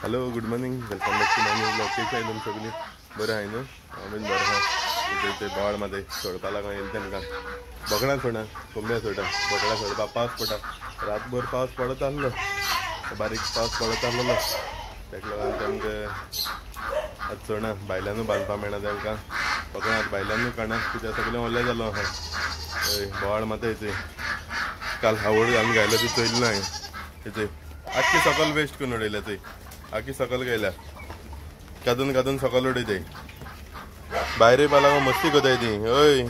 Hello good morning welcome back to my new blog. कशी आहे तुम सगळी बरं आहे ना? आम्ही बरं हा. ते बाळमध्ये सोडपा लागून येईल तेमकां बकडां सोडा कोंब्या सोडा बकडां सोडपा पावस पडटा. रातभर पावस पडत आसलो, बारीक पावस पडत आसलो. ताका लागून तेमकां आतां सोडा भायल्यानूय बांदपा मेळना तेमकां. बकडां आतां भायल्यानूय काडना कित्याक सगळें ओलें जालो आहा. हय बोवाळ मात येते काल हावड घालून घायला ती चोयली ना येते आख्खी सकल वेस्ट करून उडयल्या थंय. आख्खी सकल गेल्या कादून कादून सकल उडयताय. भायर येवपा लागून मस्ती कोताय ती. हय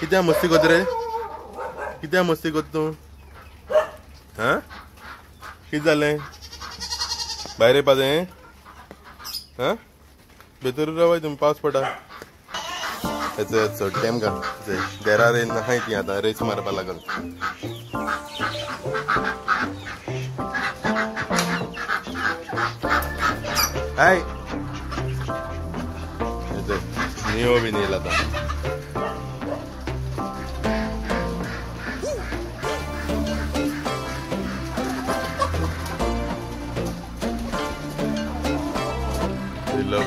कित्याक मस्ती कोत रे? कित्याक मस्ती कोत तूं? हां कितें जालें? भायर येवपा जाय? हां भितर रावय तुमी पावस पडटा. सोड तेमकां देरार आहाय ती आतां रेस मारपा लागून. हाय नियो बी नेला आता.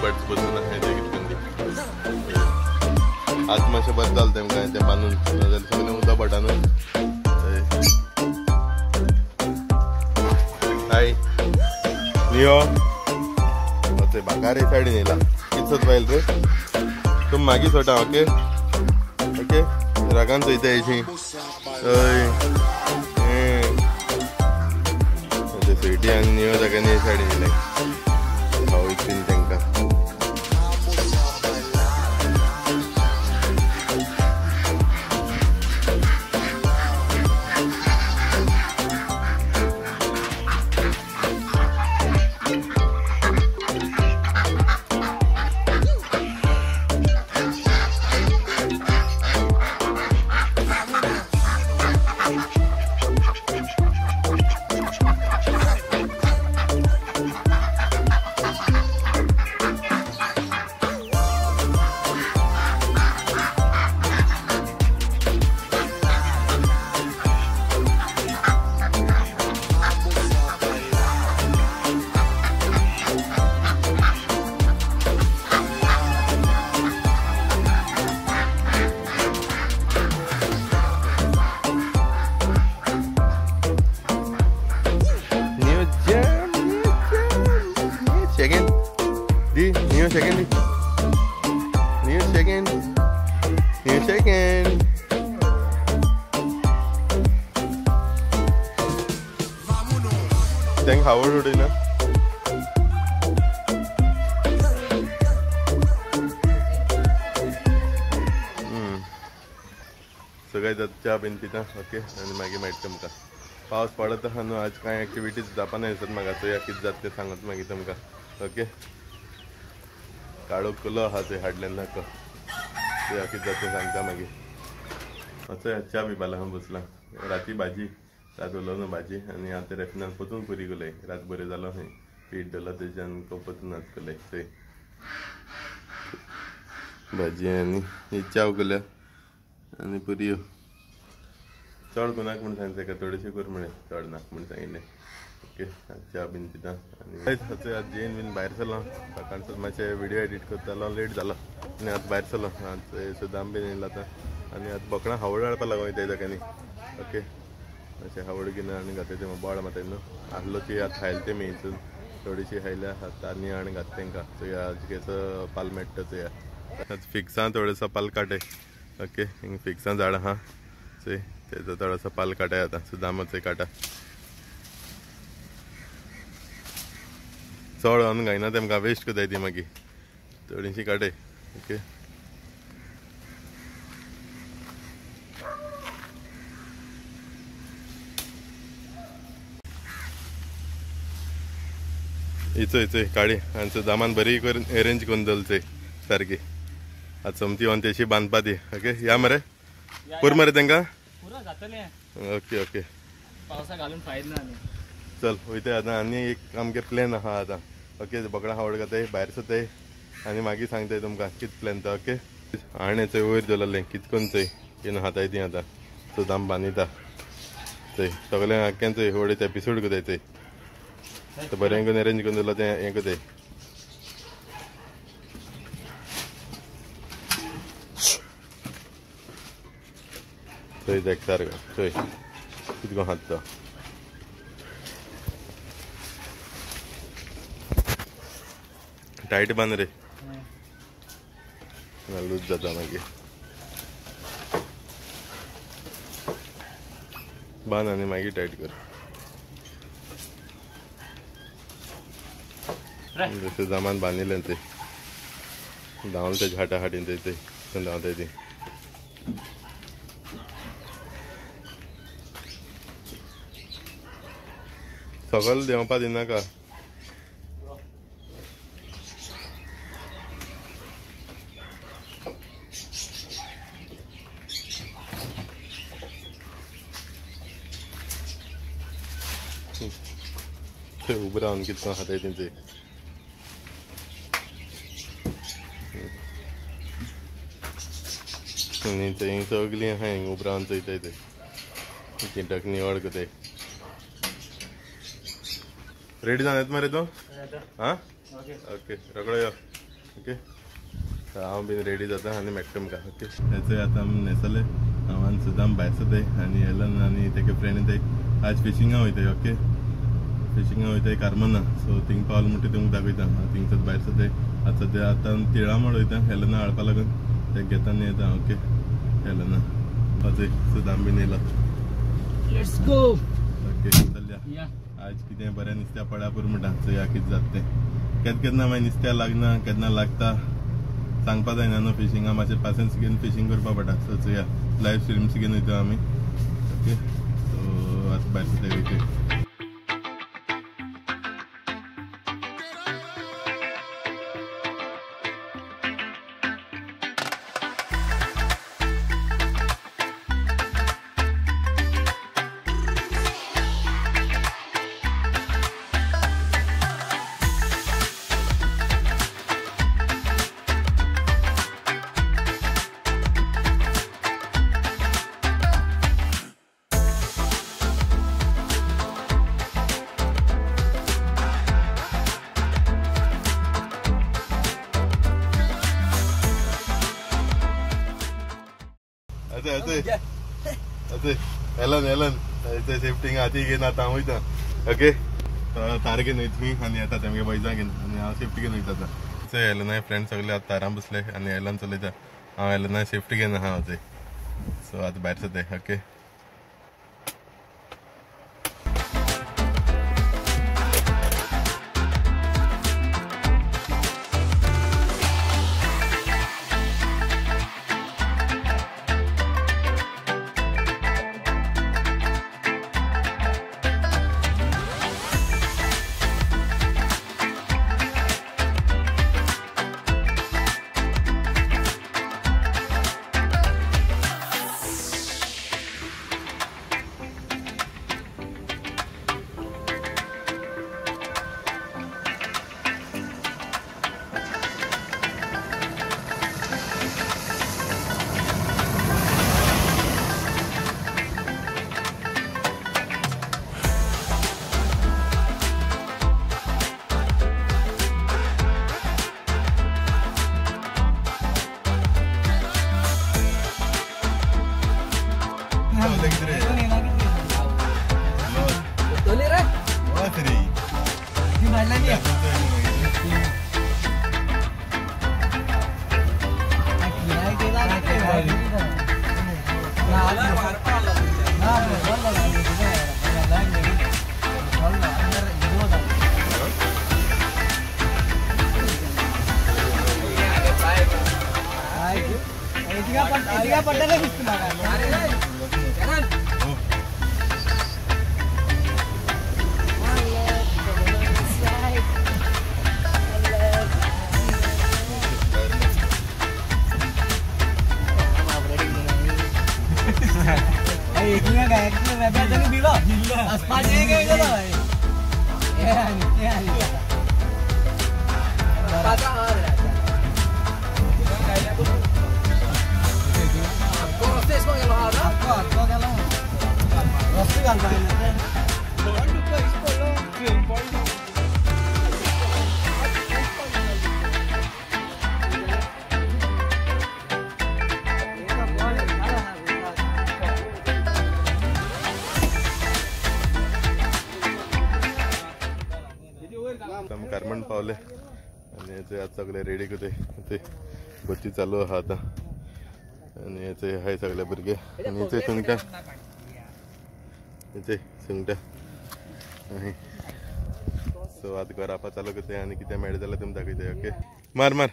बर्ड्स बसून आहे ते कितकन ती आज मातशें बरें जालें तेमकां तें बांदून नाजाल्यार सगळें उदक पडटा न्हू. हाय नियो ते भाकार हे सायडीन येयला कितें सोदपाक रे तुम मागीर सोटा. ओके ओके रागान चोयता अशी. हय स्विटी आनी नियो जाग्यानी हे सायडीन येयलाय हांव इतली तेंकां. Thank Howard उडयना. सगळे च्या बीन पिता. ओके आनी मागीर मेळटा तुमकां. पावस पडत आहा न्हू आज कांय एक्टिविटीज जावपा ना दिसता म्हाका. चोया कितें जाता तें सांगत मागीर तुमकां. ओके काळोख कलो आहा थंय हाडल्यान नाका चोया कितें जाता तें सांगता मागीर. चोया च्या पिवपा लागून बसलां. राती भाजी रात उरलो न्हू भाजी आनी आतां रेफनान पोतून पुरी केल्याय. रात बरें जालो खंय पीठ दवरलो तेज्यान पोतून आज केल्याय थंय भाजी आनी चाव केल्या आनी पुरयो. चड कोणाक म्हूण सांगता ताका थोडेशें कर म्हणे चड नाका म्हूण सांगिल्लें. ओके च्या बीन पिता आनी आज जेन बीन भायर सरलो. सकाळचो मातशें विडियो एडीट करतालो लेट जालो आनी आतां भायर सरलो. आज सुदाम बीन येयला आतां आनी आतां बोकडां हावड हाडपा लागून वयताय जाग्यांनी. ओके अशें हावड गिना आनी घाताय ते बोवाळ माताय न्हू आहलो ती आतां खायला तेमी हितून थोडीशी खायल्या आतां आनी आनी घात तेंकां. चोया आज केसो पाल मेळटा चोया. आतां फिक्सां थोडोसो पाल काटाय. ओके हिंग फिक्सां झाड आहा चोय तेजो थोडोसो पाल काटाय. आतां सुदाम चोय काटा. चड अन्न घायना तेमकां वेस्ट कोताय ती मागीर थोडीशी काटाय. ओके इचोय चोय काडी आनी दामान बरी करून अरेंज करून दवरचोय सारकी. आतां समती व्हरून तेशी बांदपा ती. ओके या मरे पुर मरे तेंकां. ओके ओके पावसा घालून फायदा ना. चल वयताय आतां आनी एक आमगे प्लॅन आहा आतां. ओके बोकडां हावड घाताय भायर सरताय आनी मागीर सांगताय तुमकां कितें प्लॅन तो. ओके हाणें चोय वयर दवरलें कितकोन चोय येवन हाताय ती आतां सुदाम बांदिता चोय सगळें आख्खें चोय उडयता एपिसोड कोताय चोय. तर बरें करून अरेंज करून दिलं तें हें कोते थंय देखतार थंय कितें को हात तो टायट बांद रे लूज जाता मागीर बांद आनी मागीर टायट कर जसं जमान बांदिल्लें ते धांवल तेजे हाटा हाटीन ते धांवताय ती सकल देंवपा दिनाका उबें रावन कितको खाताय तेंचे थंय सगलीं आहा हिंग उबें रावन चोयताय ते किटक निवड कोताय रेडी जावन येता मरे तूं हां ओके रोकडो यो ओके हांव बीन रेडी जाता आनी मेळटा तुमकां ओके तेचो आतां आमी न्हेसले हांव सुद्दां भायर सरताय आनी एलन आनी तेगे फ्रेंड ते आज फिशिंगा वयताय ओके फिशिंगा वयताय कार्मना सो थिंग पावल म्हणटा तुमकां दाखयता हांव थिंग सद्या भायर सरताय आतां सद्या आतां तिळामळ वयता एलना हाडपा लागून ते घेता आनी येता ओके एलना अजय सुद्दां बीन येयला लेट्स गो ओके चलया आज कितें बरें नुस्त्या पडा पुरो म्हणटा चोया कितें जाता तें केन्ना मागीर नुस्त्या लागना केन्ना लागता सांगपा जायना न्हू फिशिंगा मातशें पेशन्स घेवन फिशींग करपा पडटा सो चोया लायव्ह स्ट्रिम्स घेवन वयता आमी ओके सो आतां भायर सरताय वयताय एलन सेफ्टींग हाती घेवन आतां हांव वयता ओके तार घेवन वयता तुमी आनी येता तेमगे बैजा घेवन आनी हांव सेफ्टी घेवन वयता आतां एलनाय फ्रेंड सगळे आतां तारां बसले आनी एलन चलयता हांव एलनाय सेफ्टी घेवन आहा हांव सो आतां भायर सरताय ओके Rosti आता आम्ही कारमंड पावले आणि याचे आज सगळे रेडी करते ते बच्ची चालू आहा आता आणि याचे हाय सगळे भुरगे आणि याचे सुंगटां याचे सुंगटां आहे सो आता घर आपा चालू करते आणि किती मेळ जाल्यार तुमी दाखयते ओके मार मार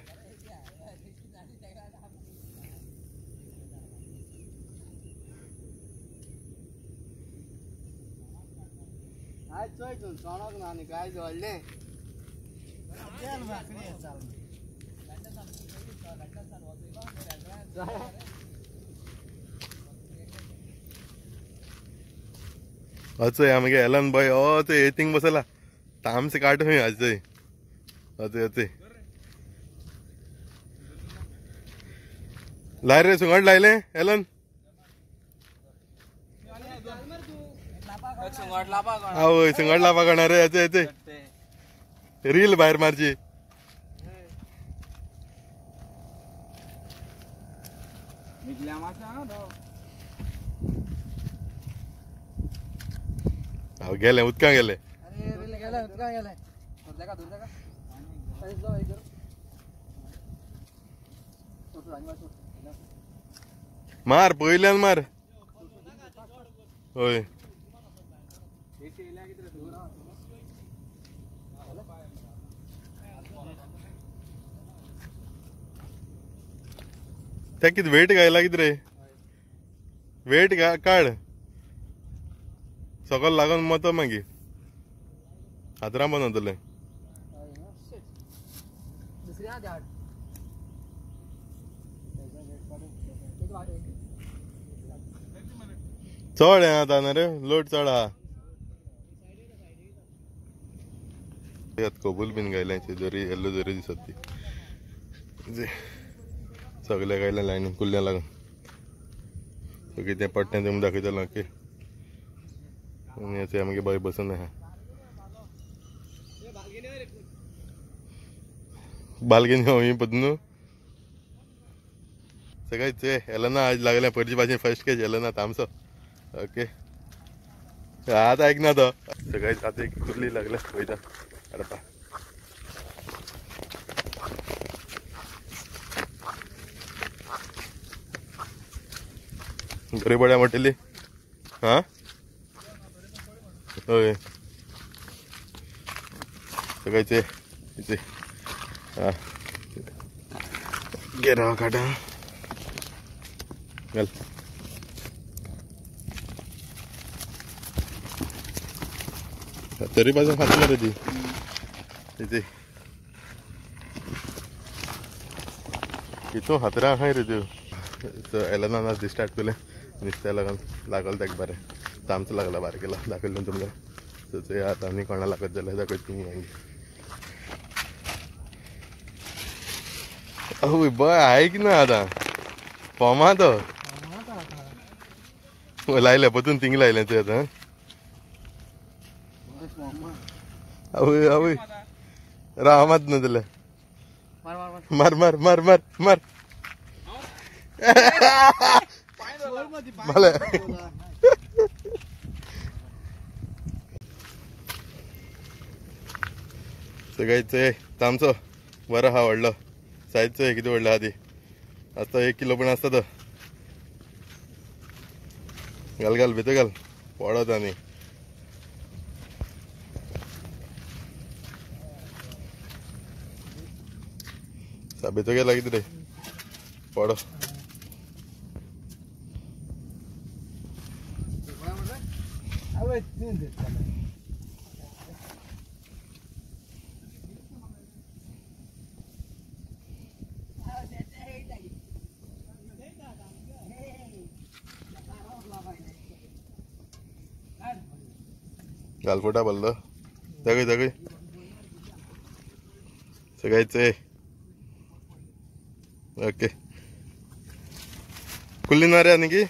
काय जोडले अचय आमगे एलन बाय ओ ते एथिंग बसला तामसे काट हुई अजय अचय अचय लाय रे सुंगड लायले एलन आवय सुंगड लापा करणार रे अचय अचय रील बाहेर मारची हांव गेले उदकां गेले मार पयल्यान मार होय त्या कितें वेट गायला कितें रे वेट काड सकल लागून मत मागीर हातरां बंद जातलें चड हें आतां न्हू रे लोड चड आहा कबूल बीन गायल्यांची जरी येल्लो जरी दिसत ती सगळे गायल्या लायनीन कुल्ल्या लागून सो कितें पडटें तुमकां दाखयतलो ओके आनी याचे आमगे बाय बसून आहा बालगेन ही पद्नू सगळेच एलना आज लागल्या परजी भाशेन फर्स्ट केज एलना तामसो ओके आतां आयकना तो सगळेच आतां एक कुर्ली लागल्या वयता हाडपा बरी बड्या मोटेली हा होय सगळेचे हा घे राव काटा घाल तरी पासून खात रे ती तिथे कितू हातरा आहाय रे तू एलना आज स्टार्ट केले नुस्त्या लागल ताका बरें तामचो लागला बारकेला दाखयलें तुमकां सो ते आतां आनी कोणा लागत जाल्यार दाखयत तुमी मागीर आवय बय आयक ना आतां पोमा तो लायले पतून थिंग लायलें तुवें आतां आवय आवय राव मात न्हू जाल्यार मार मार मार मार मार भले सगळ्याचे तामचो बरो हा व्हडलो सायजचो कितें व्हडलो आहा ती आतां 1 किलो पण आसता तो घाल घाल भितर घाल पडत आनी भितर गेला कितें रे पडो गालफोटा बल्लो दाखय दाखय सगळ्याचे ओके कुल्ली ना रे आनी की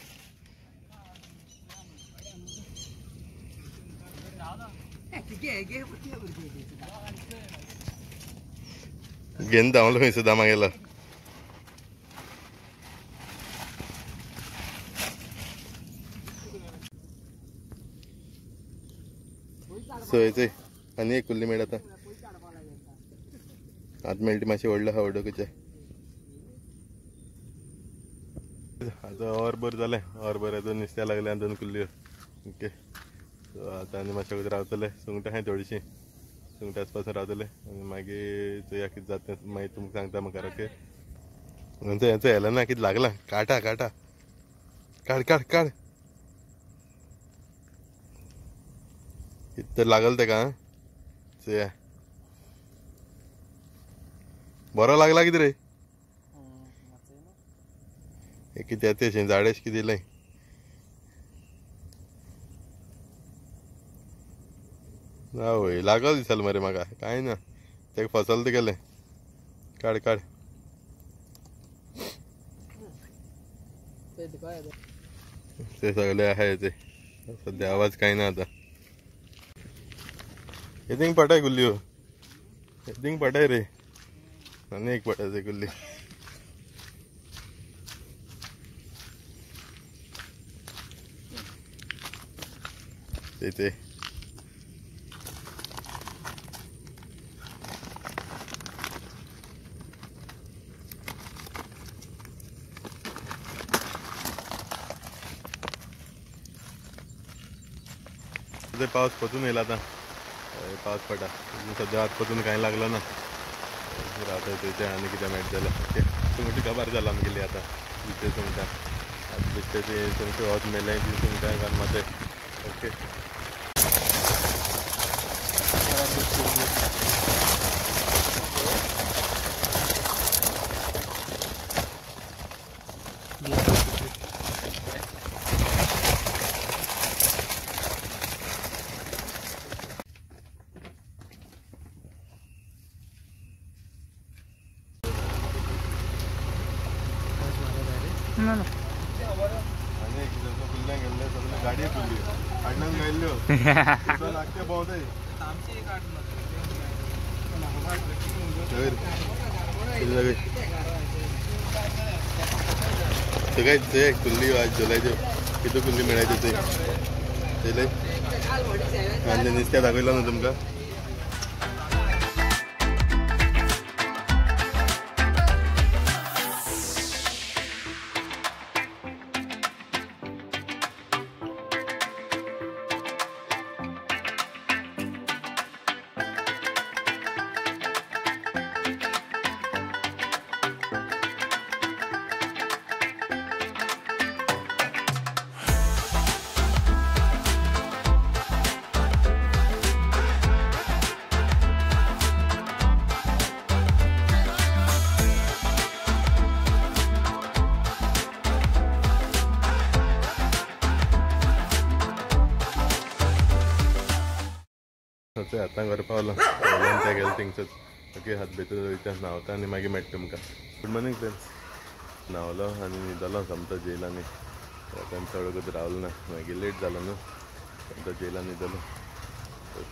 घेन धांवलो खंय सुद्दां मागेलो सो याचे आनी एक कुल्ली मेळ आतां आत मेळटी मातशी व्हडलो आहा वडोकचे आता ऑरभर जालें ऑरभर येतो नुस्त्या लागले दोन कुल्ल्यो ओके सो आतां आनी मातशें वगत रावतले सुंगटां आहाय थोडीशीं सुंगटां आसपासून रावतले आनी मागीर चोया कितें जाता तें मागीर तुमकां सांगता म्हाका ओके हेंचो येला ना कितें लागला काटा काटा काड काड काड कितें तर लागल तेका आं चोया बरो लागला कितें रे हे कितें येता अशें झाडेश कितें दिलें आवय लागल दिसलें मरे म्हाका कांय ना तेका फसलें तें गेलें काड काड ते सगळे आहे ते सध्या आवाज कांय ना आतां येदींग पटाय कुल्ल्यो येदींग पटाय रे आनी एक पटायचे कुल्ली ते पावस पचून येयला आता पावस पडा सध्या आत पचून कांय लागलं ना रावता थंयचे आनी कितें मेळटा जाल्यार ओके सुंगटी काबार जाला आमगेली आतां दुसरे सुंगटां आतां बेश्टेची सुंगट वत मेले ती सुंगटां घाल माते ओके आनी एक कुल्ल्यां गेल्ले सगळे गाडये कुल्ल्यो हाडण्यान गायल्ल्यो लागते भोंवताय सगळे ते कुल्ली आज जोलायच्यो कितू कुल्ली मेळायच्यो ते लय आनी नुस्त्या दाखयला न्हू तुमकां आतां घर पावलो ते गेले थिंगसच ओके हात भितर वयता न्हांवता आनी मागीर मेळटा तुमकां गुड मॉर्निंग फ्रेंड्स न्हांवलो आनी न्हिदलो समतो जेलांनी आतां चड वगत रावलो ना मागीर लेट जालो न्हू समतो जेलान न्हिदलो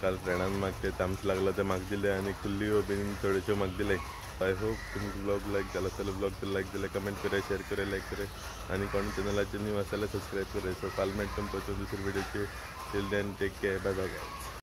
काल फ्रेंडान म्हाका ते तामस लागलो ते म्हाका दिले आनी कुल्ल्यो बीन थोड्योश्यो म्हाका दिले आय होप तुमकां ब्लॉग लायक जाला जाल्यार ब्लॉग लायक जाल्यार कमेंट कराय शेअर कराय लायक कराय आनी कोण चॅनलाचेर न्यू आसा जाल्यार सबस्क्रायब कराय सो फाल्यां मेळटा तुमकां दुसरे व्हिडिओचेर till then take care bye bye